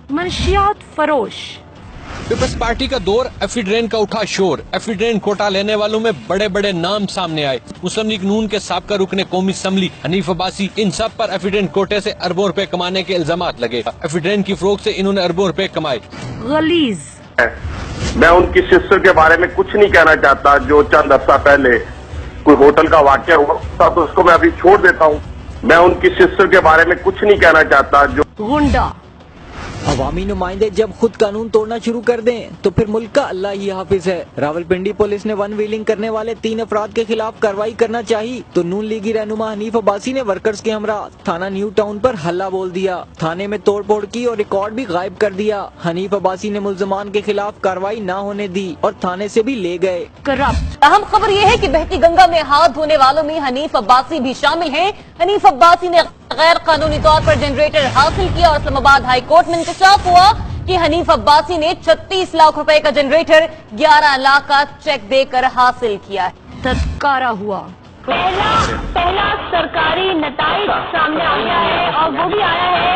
मंशियात फरोश। Peoples party का दौर, एफिड्रेन का उठा शोर। एफिड्रेन कोटा लेने वालों में बड़े बड़े नाम सामने आए। मुस्लिम लीग नून के साबका रुकने कौमी असम्बली हनीफ अब्बासी, इन सब पर एफिड्रेन कोटे से अरबों रुपए कमाने के इल्जामात लगे। एफिड्रेन की फरोख्त से इन्होंने अरबों रुपए कमाए। गलीज। मैं उनकी सिस्टर के बारे में कुछ नहीं कहना चाहता। जो चंद अर्सा पहले कोई होटल का वाकया हुआ था तो उसको मैं अभी छोड़ देता हूँ। मैं उनकी सिस्टर के बारे में कुछ नहीं कहना चाहता। जो गुंडा। अवामी नुमाइंदे जब खुद कानून तोड़ना शुरू कर दें तो फिर मुल्क का अल्लाह ही हाफिज है। रावलपिंडी पुलिस ने वन व्हीलिंग करने वाले 3 अफराद के खिलाफ कार्रवाई करना चाहिए तो नून लीगी रहनुमा हनीफ अब्बासी ने वर्कर्स के हमरा थाना न्यू टाउन पर हल्ला बोल दिया। थाने में तोड़ फोड़ की और रिकॉर्ड भी गायब कर दिया। हनीफ अब्बासी ने मुल्जमान के खिलाफ कार्रवाई न होने दी और थाने से भी ले गए। करप्ट। अहम खबर ये है कि बहती गंगा में हाथ धोने वालों में हनीफ अब्बासी भी शामिल हैं। हनीफ अब्बासी ने गैर कानूनी तौर पर जनरेटर हासिल किया और इस्लामाबाद हाई कोर्ट में इंकशाफ हुआ कि हनीफ अब्बासी ने 36 लाख रुपए का जनरेटर 11 लाख का चेक देकर हासिल किया है। तत्कारा हुआ। पहला सरकारी नताइज सामने आ गया है और वो भी आया है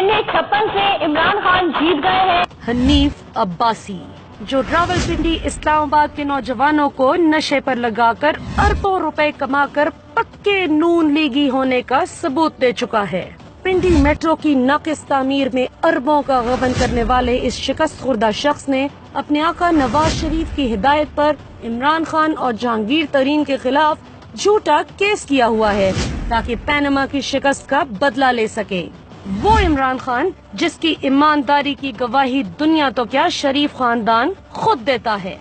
NA-56 से इमरान खान जीत गए हैं। हनीफ अब्बासी जो रावलपिंडी इस्लामाबाद के नौजवानों को नशे पर लगाकर अरबों रुपए कमाकर पक्के नून लीगी होने का सबूत दे चुका है। पिंडी मेट्रो की नाकिस तामीर में अरबों का गबन करने वाले इस शिकस्त खुर्दा शख्स ने अपने आका नवाज शरीफ की हिदायत पर इमरान खान और जहांगीर तरीन के खिलाफ झूठा केस किया हुआ है ताकि पैनमा की शिकस्त का बदला ले सके। वो इमरान खान जिसकी ईमानदारी की गवाही दुनिया तो क्या शरीफ खानदान खुद देता है।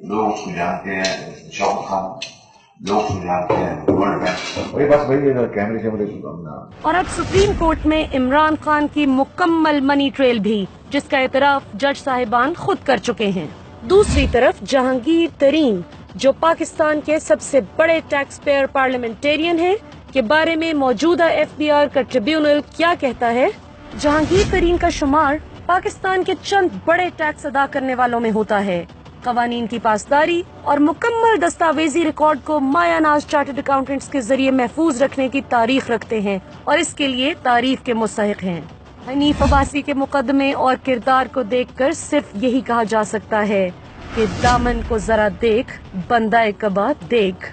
लोग उसको जानते हैं, शौकत खान लोग उसको जानते हैं, वर्ल्ड बैंक वही बस वही कैमरे से। और अब सुप्रीम कोर्ट में इमरान खान की मुकम्मल मनी ट्रेल भी जिसका एतराफ जज साहिबान खुद कर चुके हैं। दूसरी तरफ जहांगीर तरीन जो पाकिस्तान के सबसे बड़े टैक्स पेयर पार्लियामेंटेरियन हैं के बारे में मौजूदा FBR का ट्रिब्यूनल क्या कहता है। जहांगीर तरीन का शुमार पाकिस्तान के चंद बड़े टैक्स अदा करने वालों में होता है। कवानीन की पासदारी और मुकम्मल दस्तावेजी रिकॉर्ड को मायानाज चार्टर्ड अकाउंटेंट्स के जरिए महफूज रखने की तारीख रखते हैं और इसके लिए तारीफ के मुस्तहिक हैं। हनीफ अब्बासी के मुकदमे और किरदार को देखकर सिर्फ यही कहा जा सकता है कि दामन को जरा देख, बंदाए कबा देख।